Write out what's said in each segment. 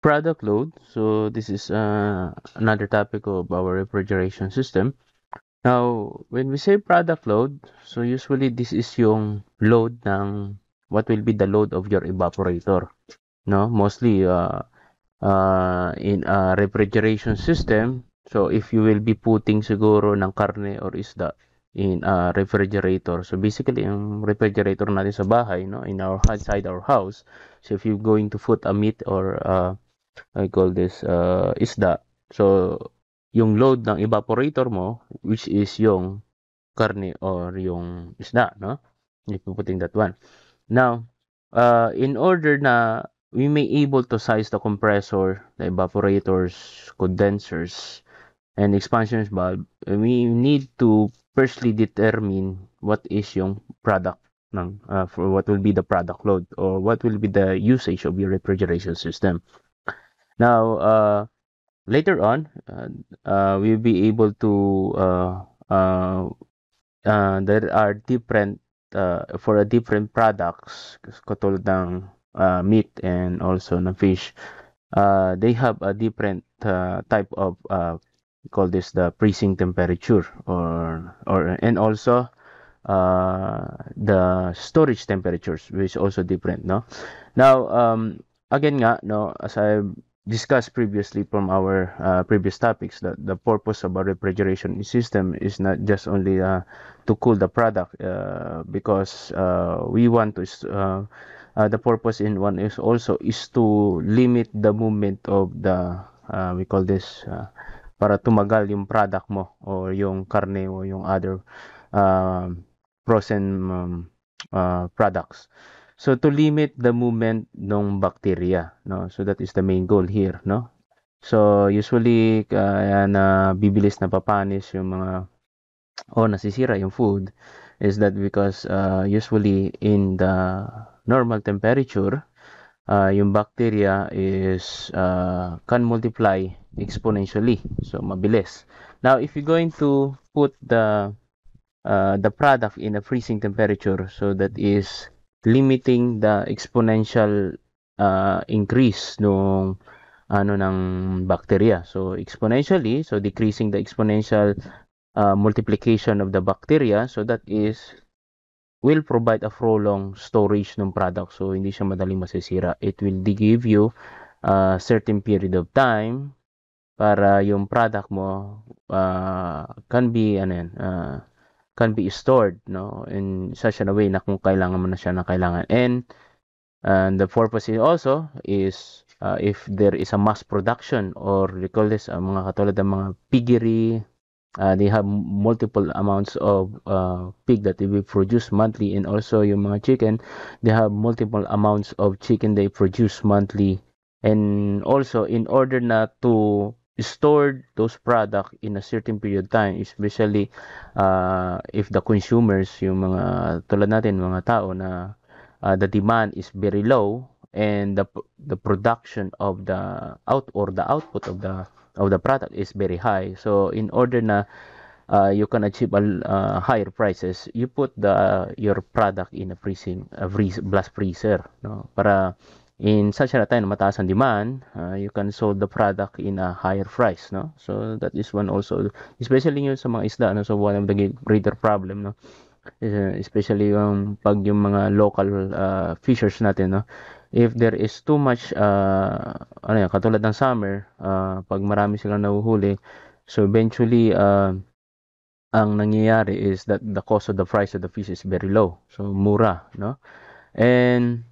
Product load. So this is another topic of our refrigeration system. Now, when we say product load, so usually this is yung load ng what will be the load of your evaporator. No, mostly in a refrigeration system. So if you will be putting siguro ng karne or isda in a refrigerator. So basically, yung refrigerator natin sa bahay, no, in our inside our house. So if you're going to put a meat or I call this isda. So yung load ng evaporator mo, which is yung karne or yung isda, no? If you putting that one. Now, in order na we may able to size the compressor, the evaporators, condensers, and expansion valve, we need to firstly determine what is yung product ng for what will be the product load or what will be the usage of your refrigeration system. Now, later on, we'll be able to there are different for a different products katulad ng meat and also ng fish. They have a different type of we call this the freezing temperature or and also the storage temperatures, which is also different, no? Now, again nga, no, as I discussed previously from our previous topics, that the purpose of a refrigeration system is not just only to cool the product, because we want to the purpose in one is also is to limit the movement of the we call this para tumagal yung product mo or yung karne o yung other frozen products. So to limit the movement ng bacteria, no? So that is the main goal here, no? So usually kaya na bibilis na papanis yung mga o nasisira yung food is that because usually in the normal temperature, yung bacteria is can multiply exponentially. So mabilis. Now if you're going to put the product in a freezing temperature, so that is limiting the exponential increase nung ng bacteria. So exponentially, so decreasing the exponential multiplication of the bacteria, so that is will provide a prolonged storage ng product. So hindi siya madaling masisira. It will give you a certain period of time para yung product mo can be can be stored, no, in such a way na kung kailangan mo na siya na kailangan. And the purpose is also is if there is a mass production or we call this mga katulad ng mga piggery, they have multiple amounts of pig that they will produce monthly, and also yung mga chicken, they have multiple amounts of chicken they produce monthly. And also in order na to store those products in a certain period of time, especially if the consumers, yung mga tulad natin, mga tao na the demand is very low and the production of the output of the product is very high. So in order na you can achieve higher prices, you put your product in a blast freezer, no, para in such a time na mataas ang demand, you can sold the product in a higher price, no? So that is one also, especially yun sa mga isda, no? So one of the greater problem, no? Especially yung pag yung mga local fishers natin, no? If there is too much ano yan, katulad ng summer, pag marami silang nahuhuli, so eventually ang nangyayari is that the cost of the price of the fish is very low, so mura, no? And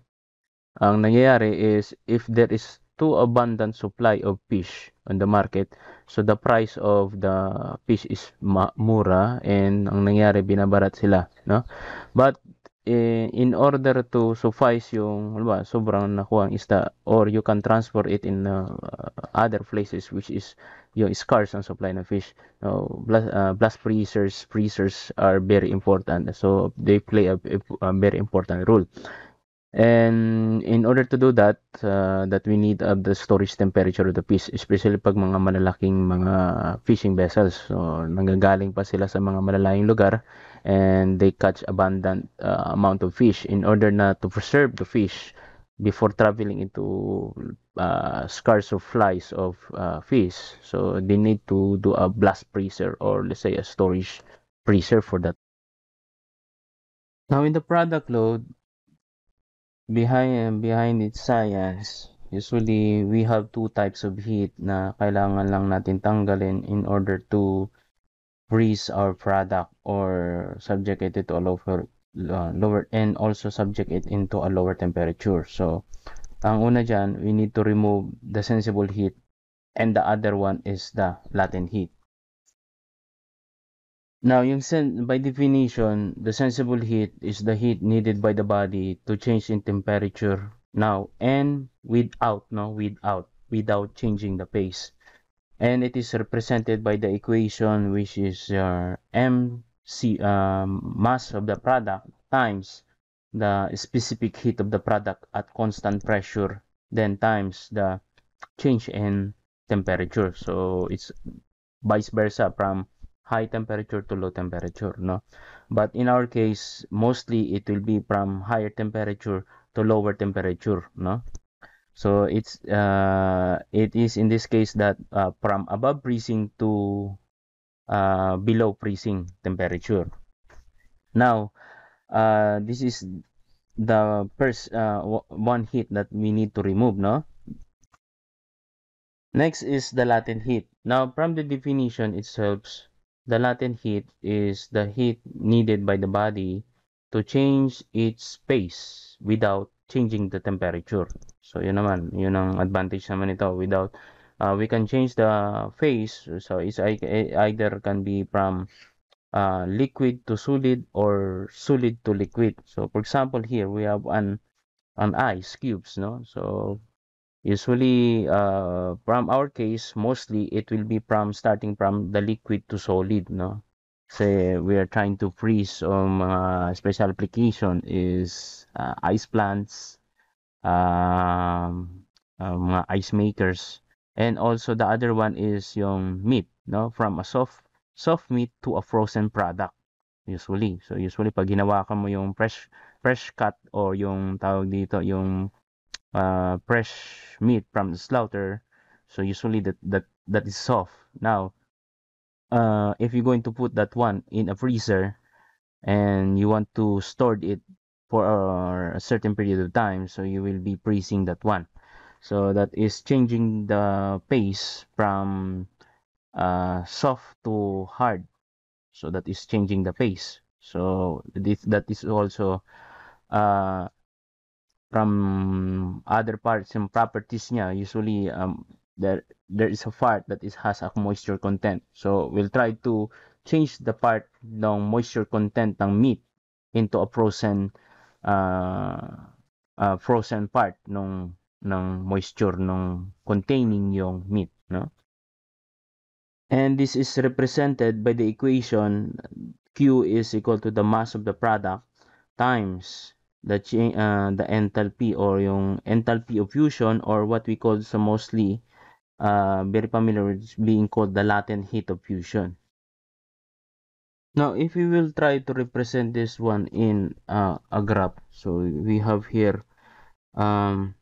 ang nangyayari is if there is too abundant supply of fish on the market, so the price of the fish is mura, and ang nangyayari binabarat sila, no? But in order to suffice yung sobrang nakuha ang isda, or you can transport it in other places which is yung scarce ang supply ng fish, blast freezers are very important, so they play a very important role. And in order to do that, that we need the storage temperature of the fish, especially pag mga malalaking mga fishing vessels. So, nanggagaling pa sila sa mga malalayong lugar and they catch abundant amount of fish. In order na to preserve the fish, before traveling into scars of flies of fish. So they need to do a blast freezer, or let's say a storage freezer for that. Now in the product load, behind its science, usually we have two types of heat na kailangan lang natin tanggalin in order to freeze our product or subject it to a lower and also subject it into a lower temperature. So ang una dyan, we need to remove the sensible heat, and the other one is the latent heat. Now, by definition, the sensible heat is the heat needed by the body to change in temperature now and without changing the pace. And it is represented by the equation, which is MC, mass of the product times the specific heat of the product at constant pressure, then times the change in temperature. So it's vice versa from high temperature to low temperature, no? But in our case, mostly it will be from higher temperature to lower temperature, no? So it is in this case that from above freezing to below freezing temperature. Now, this is the first one heat that we need to remove, no? Next is the latent heat. Now, from the definition itself, the latent heat is the heat needed by the body to change its pace without changing the temperature. So, yun naman, yun ang advantage naman ito. Without, we can change the phase. So, it's either can be from liquid to solid or solid to liquid. So, for example, here we have an ice cubes, no? So, usually, from our case, mostly it will be starting from the liquid to solid, no? Say we are trying to freeze special application is ice plants, mga ice makers, and also the other one is yung meat, no? From a soft meat to a frozen product, usually. So usually pag hinawakan mo yung fresh cut or yung tawag dito, yung fresh meat from the slaughter, so usually that is soft. Now, if you're going to put that one in a freezer and you want to store it for a certain period of time, so you will be freezing that one. So that is changing the pace from soft to hard. So that is changing the pace. So that is also uh, from other parts and properties niya. Usually there is a part that has a moisture content. So we'll try to change the part ng moisture content ng meat into a frozen part ng moisture nung containing yung meat, no? And this is represented by the equation Q is equal to the mass of the product times the enthalpy or yung enthalpy of fusion, or what we call so mostly very familiar with being called the latent heat of fusion. Now, if we will try to represent this one in a graph, so we have here um,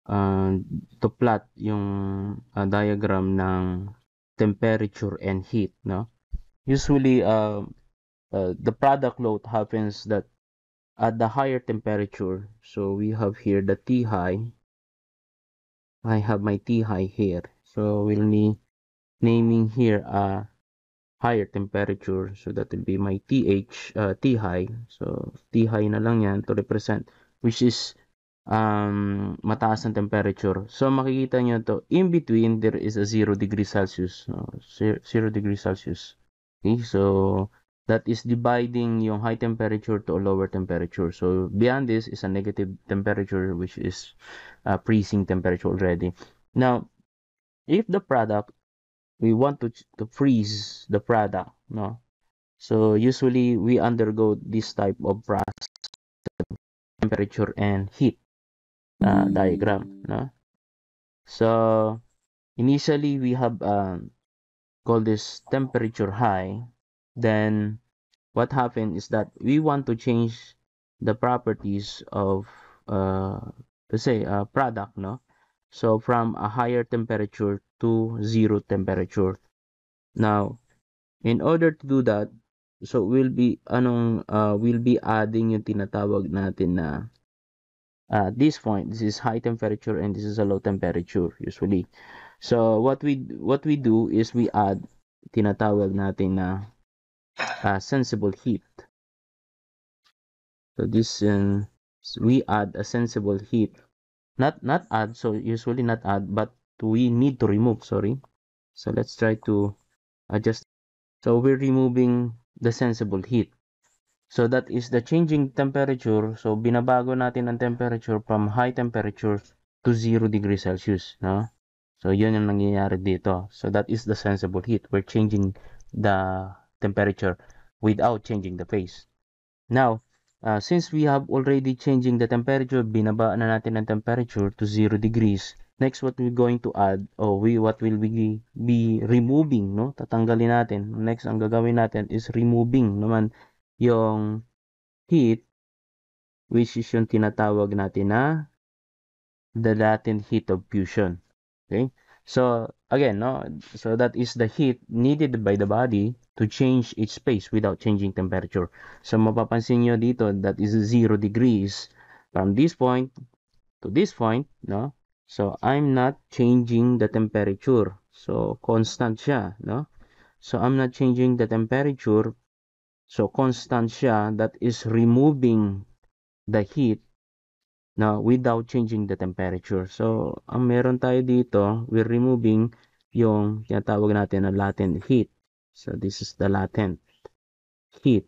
to plot yung diagram ng temperature and heat, no? Usually, the product load happens that at the higher temperature. So we have here the T high. I have my T high here. So we'll be naming here a higher temperature. So that will be my T high. So T high na lang yan to represent, which is mataas ang temperature. So makikita nyo to, in between there is a 0 degree Celsius. 0 degree Celsius. Okay, so that is dividing yung high temperature to a lower temperature. So beyond this is a negative temperature, which is freezing temperature already. Now, if the product, we want to freeze the product, no? So usually we undergo this type of process, temperature and heat diagram, no? So initially we have call this temperature high. Then what happened is that we want to change the properties of let's say product, no? So from a higher temperature to zero temperature. Now, in order to do that, so we'll be adding yung tinatawag natin na this point. This is high temperature and this is a low temperature usually. So what we do is we add tinatawag natin na sensible heat. So this we add a sensible heat. Not add, so usually not add, but we need to remove, sorry. So let's try to adjust. So we're removing the sensible heat. So that is the changing temperature. So binabago natin ang temperature from high temperature to 0 degrees Celsius, no? So yun yung nangyayari dito. So that is the sensible heat. We're changing the temperature without changing the phase. Now, since we have already changing the temperature, binaba na natin ang temperature to 0 degrees. Next, what we're going to add, what will we be removing, no? Tatanggalin natin. Next, ang gagawin natin is removing naman yung heat, which is yung tinatawag natin na the latent heat of fusion. Okay? So, again, no? So that is the heat needed by the body to change its phase without changing temperature. So, mapapansin nyo dito, that is 0 degrees from this point to this point, no? So, I'm not changing the temperature. So, constant siya, no? So, I'm not changing the temperature. So, constant siya, that is removing the heat na without changing the temperature. So, ang meron tayo dito, we're removing yung tinatawag natin na latent heat. So, this is the latent heat.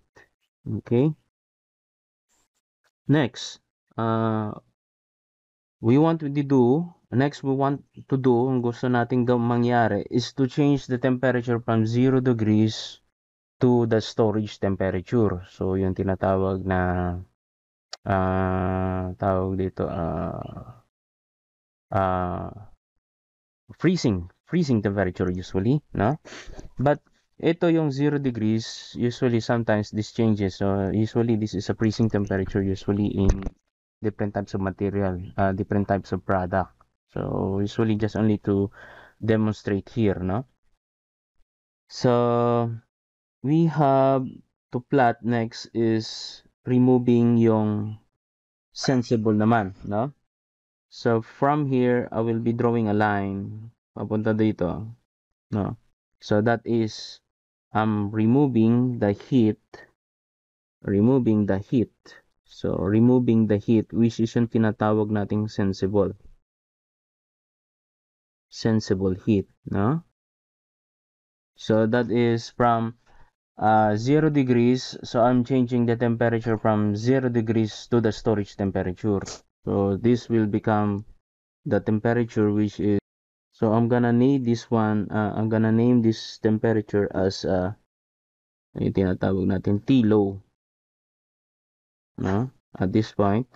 Okay? Next, we want to do, ang gusto nating mangyari is to change the temperature from 0 degrees to the storage temperature. So, yung tinatawag na tawag dito freezing temperature usually, no? But ito yung 0 degrees, usually sometimes this changes. So usually this is a freezing temperature usually in different types of material, different types of product. So usually just only to demonstrate here, no? So we have to plot next is removing yung sensible naman, no? So from here, I will be drawing a line papunta dito, no? So that is I'm removing the heat. So removing the heat, which is yung tinatawag nating sensible heat, no? So that is from 0 degrees. So I'm changing the temperature from 0 degrees to the storage temperature. So this will become the temperature, which is, so I'm gonna name this one, I'm gonna name this temperature as yung tinatawag natin T low, no? At this point.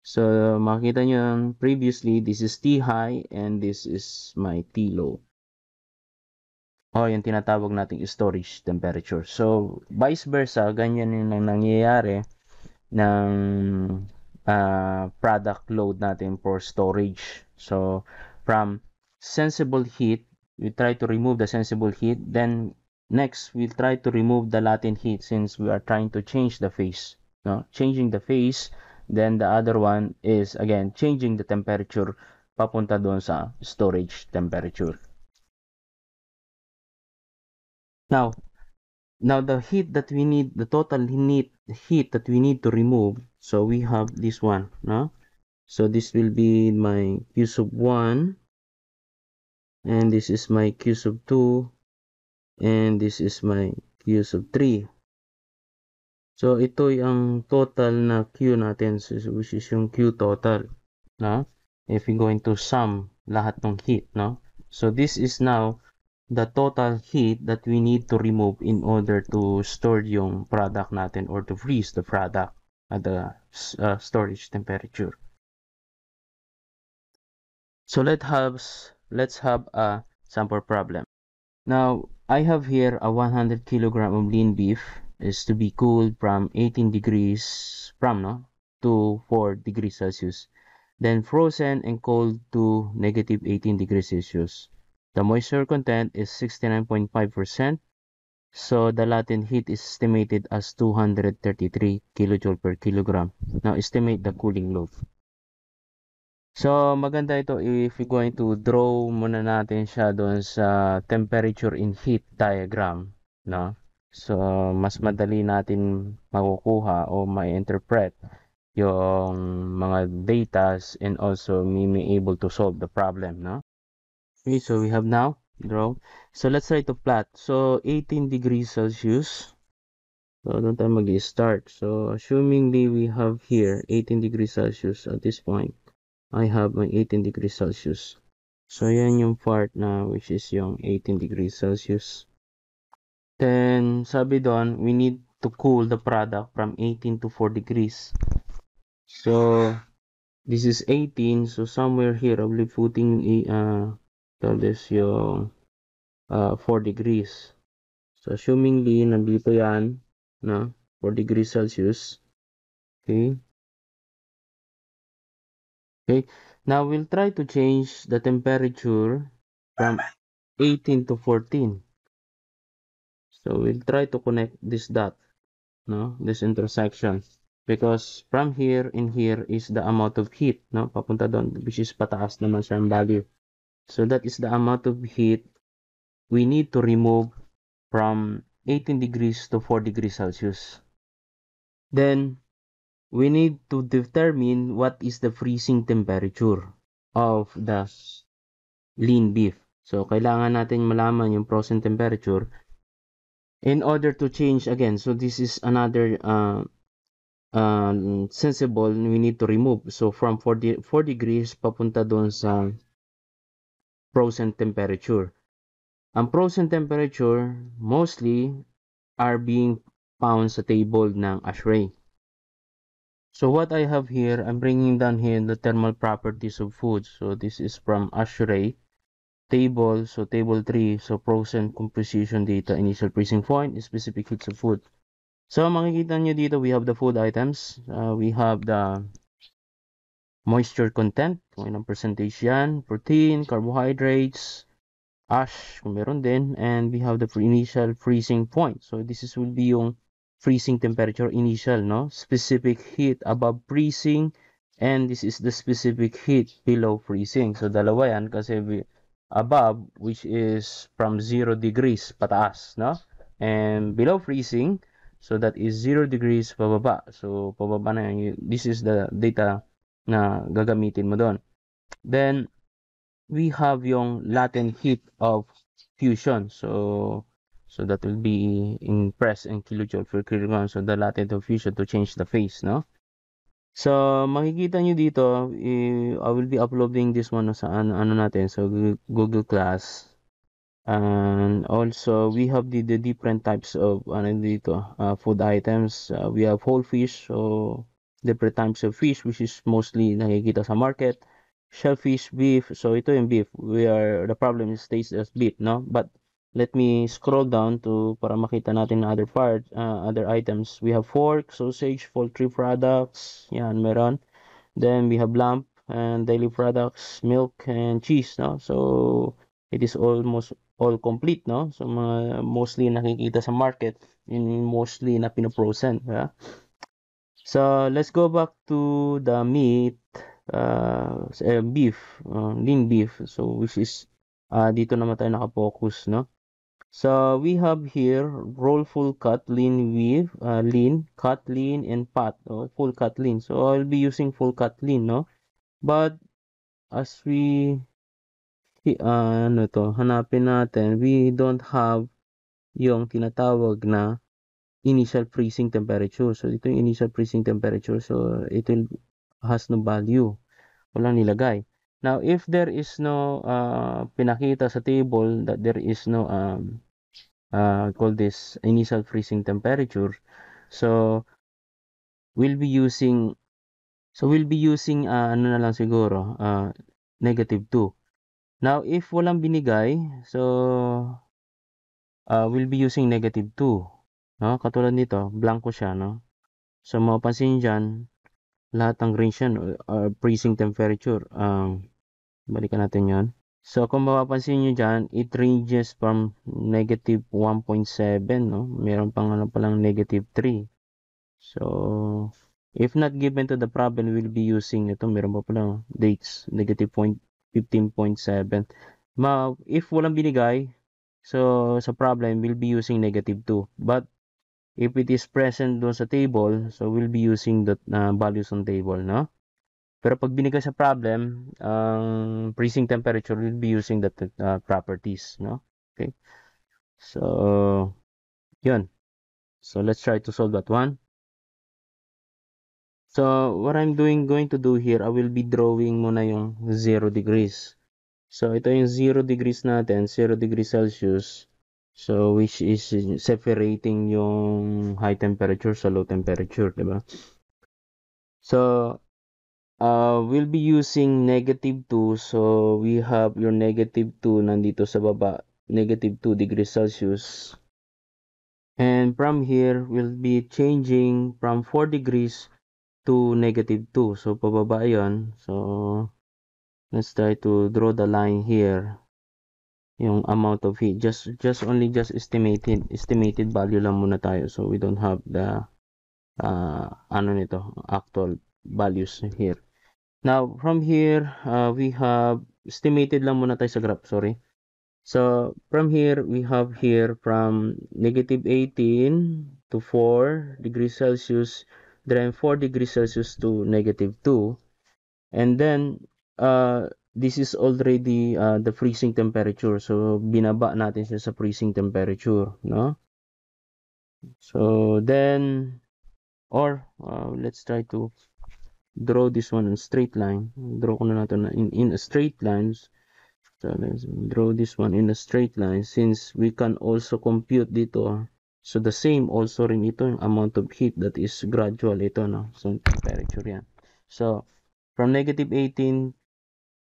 So makita nyo previously, this is T high and this is my T low. Yung tinatawag nating storage temperature. So vice versa, ganyan yung nangyayari ng product load natin for storage. So from sensible heat, we try to remove the sensible heat. Then next, we'll try to remove the latent heat since we are trying to change the phase. No? Changing the phase. Then the other one is, again, changing the temperature papunta doon sa storage temperature. Now the heat that we need, the total heat that we need to remove, so we have this one, no? So this will be my Q sub 1, and this is my Q sub 2, and this is my Q sub 3. So ito yung total na Q natin, which is yung Q total, no? If we're going to sum lahat ng heat, no? So this is now the total heat that we need to remove in order to store yung product natin or to freeze the product at the storage temperature. So let's have a sample problem. Now I have here a 100 kilogram of lean beef is to be cooled from 18 degrees from to 4 degrees Celsius. Then frozen and cold to negative 18 degrees Celsius. The moisture content is 69.5%. So the latent heat is estimated as 233 kilojoule per kilogram. Now estimate the cooling load. So maganda ito if you're going to draw muna natin siya doon sa temperature in heat diagram, no? So mas madali natin makukuha o ma-interpret yung mga datas and also may able to solve the problem, no? Okay, so we have now draw. So let's try to plot. So 18 degrees Celsius. So doon tayo mag-start. So assumingly we have here 18 degrees Celsius at this point. I have my 18 degrees Celsius. So yan yung part na which is yung 18 degrees Celsius. Then sabi doon, we need to cool the product from 18 to 4 degrees. So this is 18. So somewhere here, I'll be putting this yung 4 degrees. So assumingly, nandito yan, no? 4 degrees Celsius. Okay. Okay. Now we'll try to change the temperature from 18 to 14. So we'll try to connect this dot, no? This intersection. Because from here and here is the amount of heat, no? Papunta doon, which is pataas naman siya ang value. So that is the amount of heat we need to remove from 18 degrees to 4 degrees Celsius. Then, we need to determine what is the freezing temperature of the lean beef. So, kailangan natin malaman yung frozen temperature in order to change again. So, this is another sensible we need to remove. So, from 4 degrees papunta doon sa frozen temperature. Ang frozen temperature mostly are being found sa table ng ASHRAE. So what I have here, I'm bringing down here the thermal properties of food. So this is from ASHRAE table. So table 3, so frozen composition data, initial freezing point, specific heats of food. So makikita nyo dito, we have the food items. We have the moisture content, kung ilang percentage yan, protein, carbohydrates, ash, kung meron din, and we have the initial freezing point. So this is will be yung freezing temperature initial, no? Specific heat above freezing, and this is the specific heat below freezing. So dalawa yan kasi above, which is from 0 degrees pataas, no? And below freezing, so that is 0 degrees pababa. So pababa na yan. This is the data na gagamitin mo doon. Then, we have yung latent heat of fusion. So that will be in press and kilojoule per kilogram. So the latent of fusion to change the phase, no? So makikita nyo dito, I will be uploading this one sa ano natin, so Google Class. And also we have the different types of dito, food items. We have whole fish, so different types of fish which is mostly nakikita sa market. Shellfish, beef. So ito yung beef. The problem is stays as beef, no? But let me scroll down to para makita natin other parts, other items. We have pork, sausage, poultry products. Yan, meron. Then we have lamb and dairy products, milk and cheese, no? So it is almost all complete, no? So mga mostly nakikita sa market, yun mostly na pinoprosen, yeah? So let's go back to the meat. Beef, lean beef. So which is dito naman tayo naka-focus, no? So we have here roll full cut lean beef, lean, cut lean and pat, full cut lean. So I'll be using full cut lean, no? But as we hanapin natin, we don't have yung tinatawag na initial freezing temperature. So ito yung initial freezing temperature. So it will has no value. Walang nilagay. Now, if there is no pinakita sa table that there is no call this initial freezing temperature, so we'll be using ano na lang siguro -2. Now, if walang binigay, so we'll be using -2, no? Katulad nito, blanco siya, no? So mapapansin diyan, lahat ng range yan, freezing temperature. Balikan natin yon. So, kung mapapansin nyo dyan, it ranges from negative 1.7, no? Meron pang ano palang negative 3. So, if not given to the problem, we'll be using ito. Meron pa palang dates, negative 15.7. If walang binigay, so sa problem, we'll be using negative 2. But, if it is present doon sa table, so we'll be using the values on table, no? Pero pag binigay sa problem, ang freezing temperature will be using the properties, no? Okay. So, yun. So, let's try to solve that one. So, what I'm going to do here, I will be drawing muna yung 0 degrees. So, ito yung 0 degrees natin, 0 degrees Celsius. So, which is separating yung high temperature sa low temperature, diba? So, we'll be using negative 2. So, we have your negative 2 nandito sa baba. Negative 2 degrees Celsius. And from here, we'll be changing from 4 degrees to negative 2. So, pababa yun. So, let's try to draw the line here. Yung amount of heat. Just estimated value lang muna tayo. So, we don't have the, actual values here. Now, from here, we have estimated lang muna tayo sa graph, sorry. So, from here, we have here from negative 18 to 4 degrees Celsius, then 4 degrees Celsius to negative 2. And then, this is already the freezing temperature. So, binaba natin siya sa freezing temperature, no? So, then, or, let's try to draw this one in straight line. Draw ko na natin in a straight lines. So let's draw this one in a straight line since we can also compute dito. So the same also rin ito yung amount of heat that is gradual ito, no? So temperature yan. So from negative 18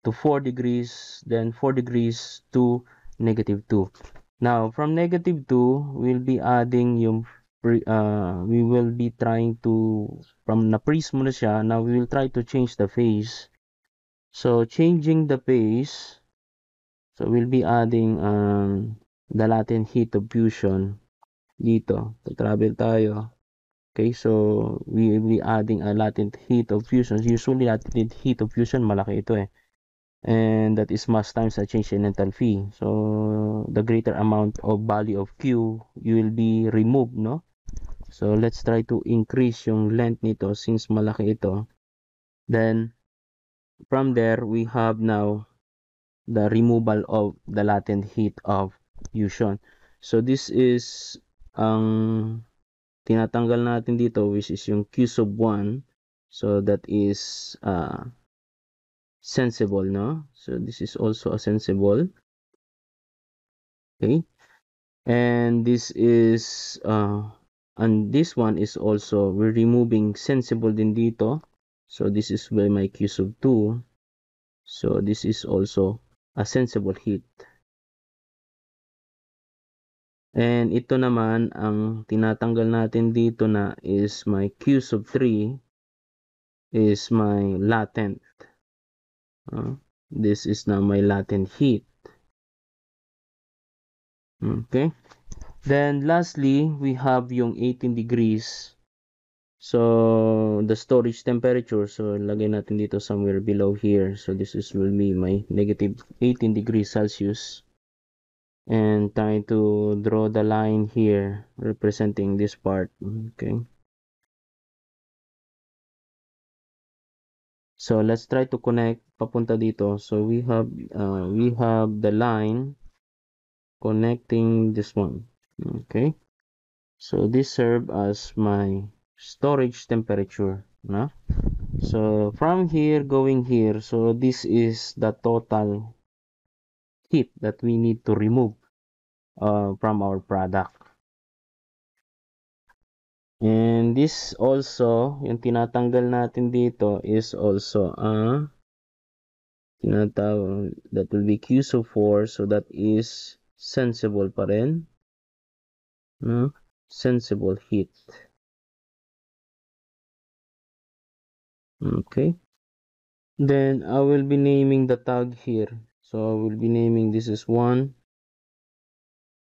to 4 degrees, then 4 degrees to negative 2. Now from negative 2, we'll be adding yung we will be trying to, from na-freeze muna siya, now we will try to change the phase. So, changing the phase, so we'll be adding the latent heat of fusion dito. Travel tayo. Okay, so we will be adding a latent heat of fusion. Usually, latent heat of fusion, malaki ito eh. And that is mass times the change in enthalpy. So, the greater amount of value of Q, you will be removed, no? So, let's try to increase yung length nito since malaki ito. Then, from there, we have now the removal of the latent heat of fusion. So, this is ang tinatanggal natin dito, which is yung Q sub 1. So, that is sensible, no? So, this is also a sensible. Okay. And this is, and this one is also, we're removing sensible din dito. So, this is by my Q sub 2. So, this is also a sensible heat. And ito naman, ang tinatanggal natin dito na is my Q sub 3 is my latent. This is now my latent heat. Okay. Then lastly, we have yung 18 degrees. So, the storage temperature. So, lagay natin dito somewhere below here. So, this is will be my negative 18 degrees Celsius. And trying to draw the line here representing this part. Okay. So let's try to connect papunta dito. So we have the line connecting this one. Okay. So this serve as my storage temperature, no? So from here going here, so this is the total heat that we need to remove from our product. And this also, yung tinatanggal natin dito is also tinatawag, that will be Q sub 4, so that is sensible pa rin, no? Sensible heat. Okay. Then I will be naming the tag here. So I will be naming this is 1,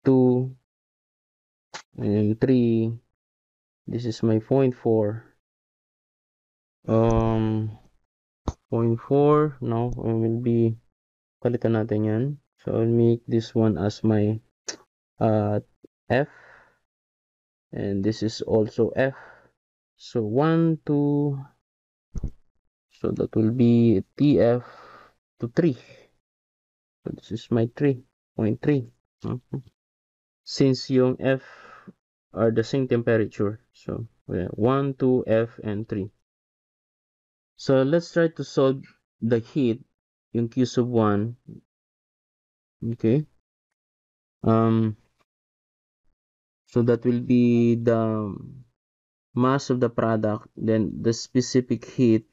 2, and 3. This is my point 4. 0.4. Now I will be palitan natin yan. So I'll make this one as my F, and this is also F. So 1, 2, so that will be TF to 3. So this is my 3.3. Since yung F are the same temperature. So 1, 2, F, and 3. So let's try to solve the heat, yung Q sub 1. Okay. So that will be the mass of the product, then the specific heat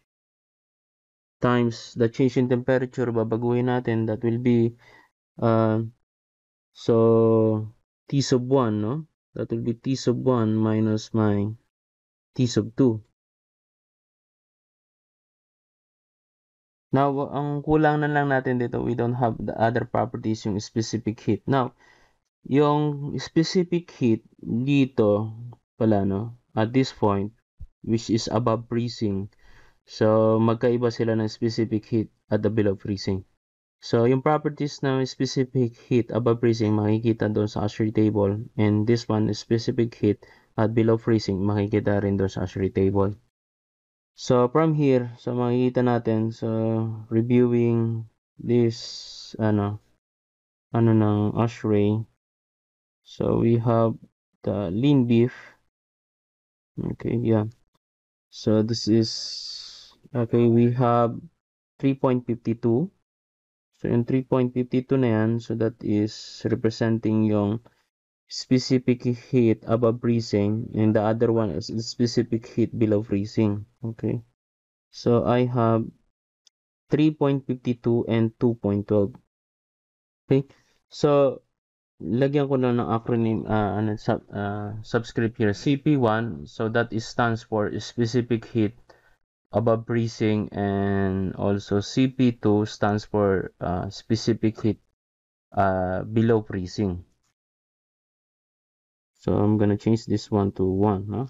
times the change in temperature, babaguhin natin, that will be so T sub 1, no? That will be T sub 1 minus my T sub 2. Now, ang kulang na lang natin dito, we don't have the other properties, yung specific heat. Now, yung specific heat dito pala, no? At this point, which is above freezing. So, magkaiba sila ng specific heat at the below freezing. So, yung properties ng specific heat above freezing, makikita doon sa ASHRAE table. And this one, specific heat at below freezing, makikita rin doon sa ASHRAE table. So, from here, so makikita natin, so, reviewing this, ano ng ASHRAE. So, we have the lean beef. Okay, yeah. So, this is, okay, we have 3.52. So, yung 3.52 na yan, so that is representing yung specific heat above freezing, and the other one is specific heat below freezing. Okay. So, I have 3.52 and 2.12. Okay. So, lagyan ko na ng acronym, subscript here, CP1. So, that is stands for specific heat above freezing, and also CP2 stands for specific heat below freezing. So I'm gonna change this one to 1, huh?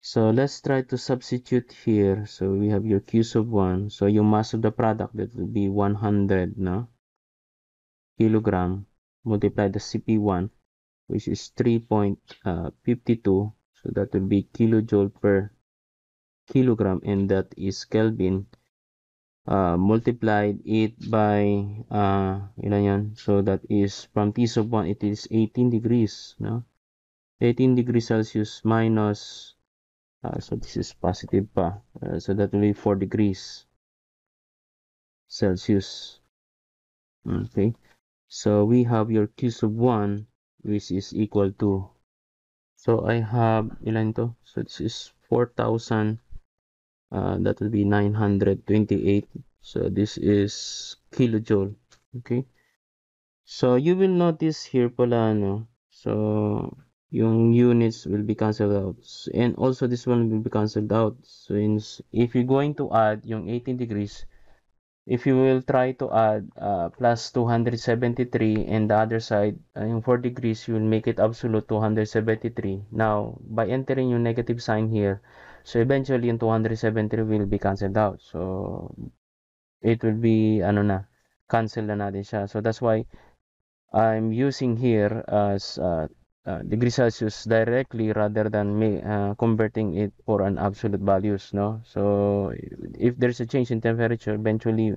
So let's try to substitute here. So we have your Q sub 1. So yung mass of the product, that will be 100, no? Kilogram, multiply the CP1, which is 3.52. So that will be kilojoule per kilogram, and that is Kelvin. Multiplied it by ilan yan? So that is from T sub 1, it is 18 degrees, no? 18 degrees Celsius minus, so this is positive pa, so that will be 4 degrees Celsius. Okay, so we have your Q sub 1, which is equal to, so I have ilan to? So this is 4,000, that will be 928. So this is kilojoule. Okay, so you will notice here pala, no? So yung units will be cancelled out, and also this one will be cancelled out. So if you're going to add yung 18 degrees, if you will try to add plus 273, and the other side, yung 4 degrees, you will make it absolute 273. Now, by entering yung negative sign here, so eventually yung 273 will be cancelled out. So, it will be, cancel na natin siya. So, that's why I'm using here as degrees Celsius directly, rather than converting it for an absolute values, no? So if there's a change in temperature, eventually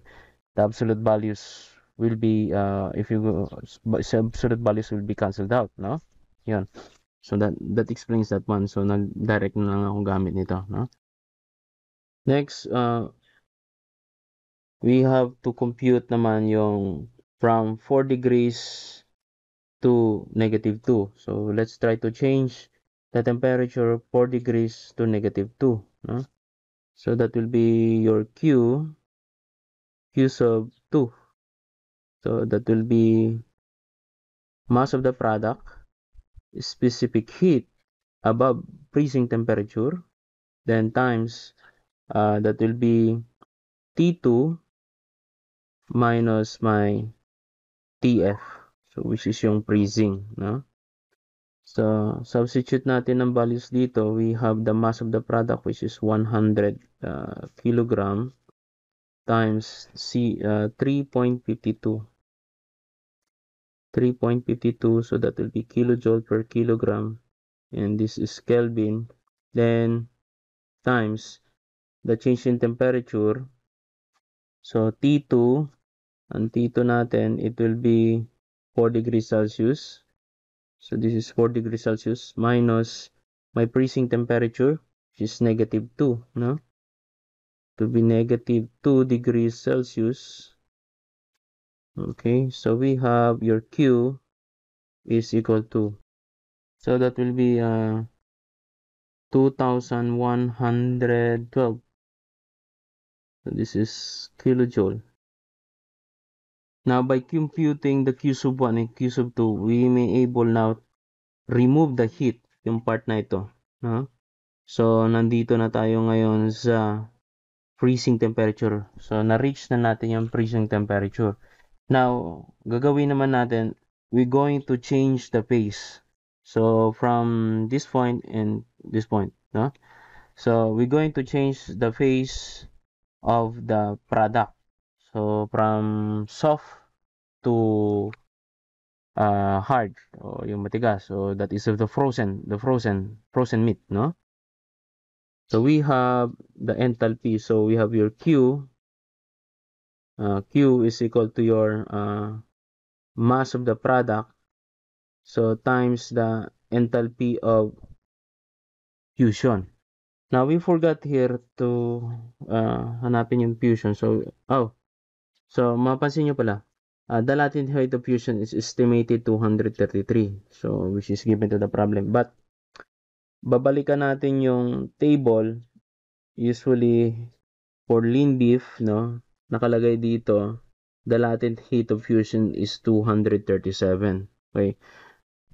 the absolute values will be absolute values will be cancelled out, no? Yun. So that explains that one. So nag-direct na lang ako gamit nito, no? Next, we have to compute naman yung from 4 degrees to -2. So let's try to change the temperature 4 degrees to -2, no? So that will be your Q sub 2. So that will be mass of the product, specific heat above freezing temperature, then times that will be T2 minus my TF. So, which is yung freezing, no? So, substitute natin ng values dito. We have the mass of the product, which is 100 kilogram times 3.52. 3.52, so that will be kilojoule per kilogram. And this is Kelvin. Then, times the change in temperature. So, T2, ang T2 natin, it will be 4 degrees Celsius. So, this is 4 degrees Celsius minus my freezing temperature, which is -2, no? To be -2 degrees Celsius. Okay, so we have your Q is equal to, so that will be 2,112. So this is kilojoule. Now, by computing the Q sub 1 and Q sub 2, we may able now remove the heat, yung part na ito. No? So, nandito na tayo ngayon sa freezing temperature. So, na-reach na natin yung freezing temperature. Now, gagawin naman natin, we're going to change the phase. So, from this point and this point, no? So, we're going to change the phase of the product. So, from soft to hard, o yung matigas. So, that is the frozen meat, no? So, we have the enthalpy. So, we have your Q. Q is equal to your mass of the product, so times the enthalpy of fusion. Now, we forgot here to hanapin yung fusion. So, mapansin nyo pala, the latent height of fusion is estimated 233. So, which is given to the problem. But, babalikan natin yung table. Usually, for lean beef, no, nakalagay dito, the latent heat of fusion is 237. Okay.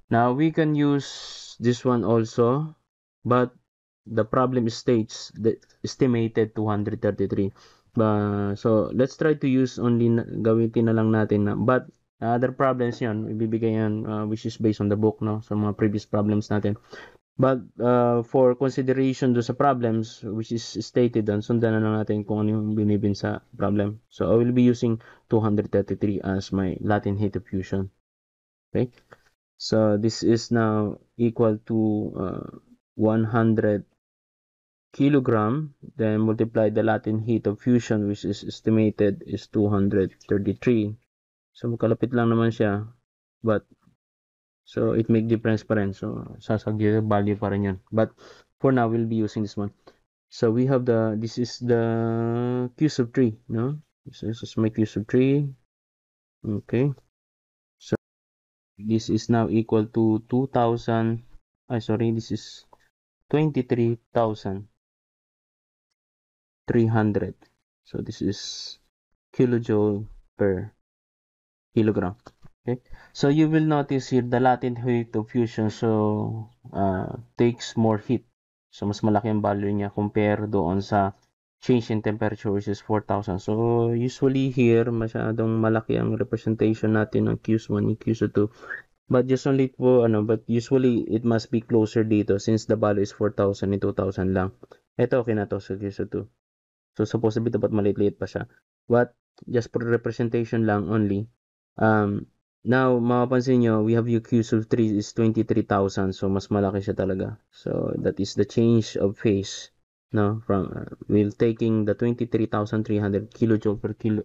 Now, we can use this one also, but the problem states the estimated 233. So, let's try to use only, gawitin na lang natin na, but other problems yan, ibibigay yan, which is based on the book, no, sa mga previous problems natin. But for consideration do sa problems which is stated doon, sundan na lang natin kung ano yung binibin sa problem. So, I will be using 233 as my latent heat of fusion. Okay? So, this is now equal to 100 kilogram. Then, multiply the latent heat of fusion which is estimated is 233. So, magkalapit lang naman siya. But, so, it make difference pa rin. So, sasagyo value pa rin yun. But, for now, we'll be using this one. So, we have this is the Q sub 3, no? So, this is my Q sub 3. Okay. So, this is now equal to 2,000. This is 23,300. So, this is kilojoule per kilogram. Okay, so you will notice here the latent heat of fusion takes more heat. So mas malaki ang value niya compare doon sa change in temperature which is 4,000. So usually here masyadong malaki ang representation natin ng Q1 and Q2. But just only po but usually it must be closer dito since the value is 4,000 and 2,000 lang. Ito okay na to sa Q2. So supposedly dapat maliit-liit pa siya. But just for representation lang only. Now, mapapansin nyo, we have yung Q sub 3 is 23,000. So, mas malaki siya talaga. So, that is the change of phase. No? From, we're taking the 23,300 kilojoule per kilo.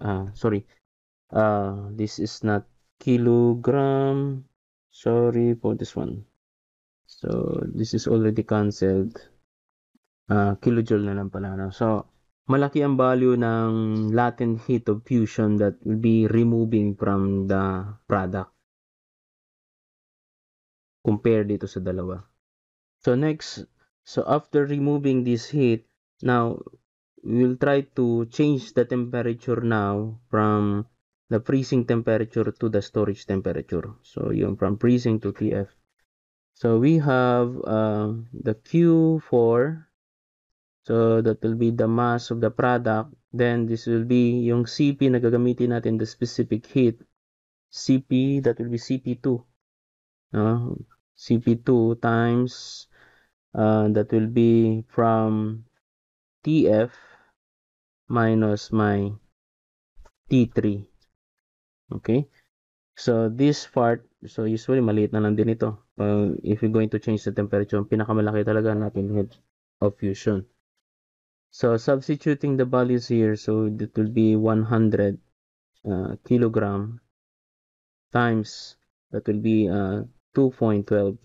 This is not kilogram. Sorry for this one. So, this is already cancelled. Kilojoule na lang pala. No? So, malaki ang value ng latent heat of fusion that will be removing from the product compare dito sa dalawa. So next, so after removing this heat, now we'll try to change the temperature now from the freezing temperature to the storage temperature. So yung from freezing to TF. So we have the Q4. So that will be the mass of the product. Then this will be yung CP na gagamitin natin, the specific heat. CP, that will be CP2. No? CP2 times, that will be from TF minus my T3. Okay? So this part, so usually maliit na lang din ito. If you're going to change the temperature, pinakamalaki talaga natin head of fusion. So substituting the values here, so it will be 100 kilogram times, that will be 2.12.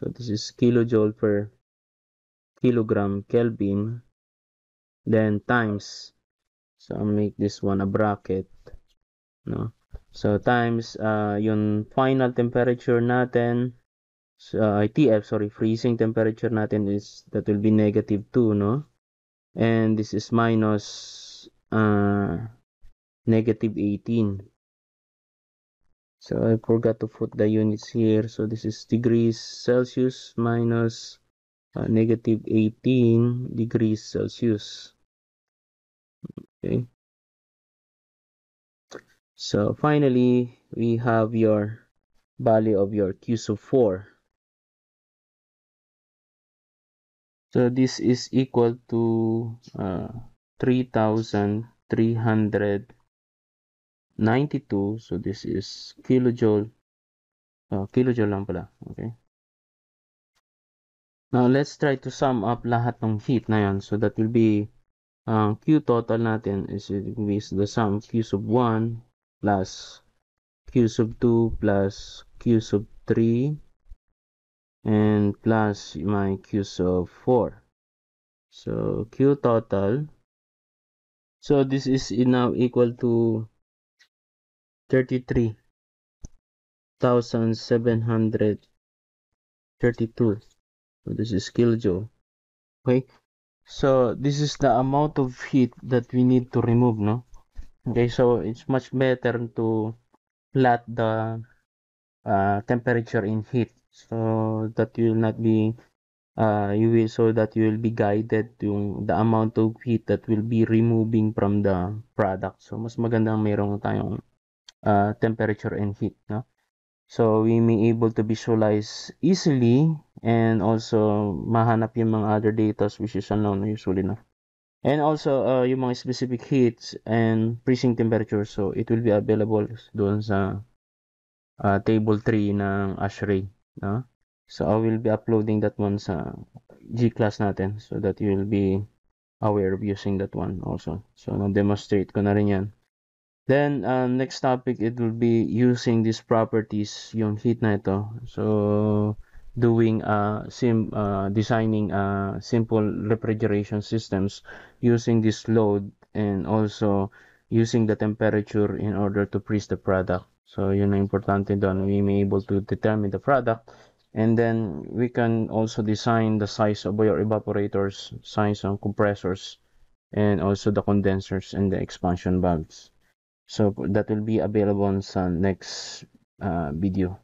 So this is kilojoule per kilogram Kelvin, then times, so I'll make this one a bracket, no? So times yung final temperature natin, TF, sorry, freezing temperature natin is, that will be -2, no? And this is minus -18. So I forgot to put the units here. So this is degrees Celsius minus -18 degrees Celsius. Okay. So finally, we have your value of your Q sub 4. So this is equal to 3,392. So this is kilojoule. Kilojoule lang pala. Okay. Now let's try to sum up lahat ng heat na yan. So that will be Q total natin is the sum Q sub 1 plus Q sub 2 plus Q sub 3 and plus my Q sub 4. So Q total, so this is now equal to 33,732. So this is kilojoule. Okay, so this is the amount of heat that we need to remove, no? Okay, so it's much better to plot the temperature in heat, so that you will not be so that you will be guided yung the amount of heat that will be removing from the product. So mas magandang mayroong tayong temperature and heat, no? So we may able to visualize easily and also mahanap yung mga other data which is unknown usually, no? And also yung mga specific heats and freezing temperature, so it will be available doon sa table 3 ng ASHRAE, no? So I will be uploading that one sa G-class natin so that you will be aware of using that one also. So na-demonstrate ko na rin yan. Then next topic, it will be using these properties, yung heat na ito. So doing designing simple refrigeration systems using this load and also using the temperature in order to freeze the product. So yun ang importante doon. We may able to determine the product, and then we can also design the size of your evaporators, size of compressors, and also the condensers and the expansion valves. So that will be available sa next video.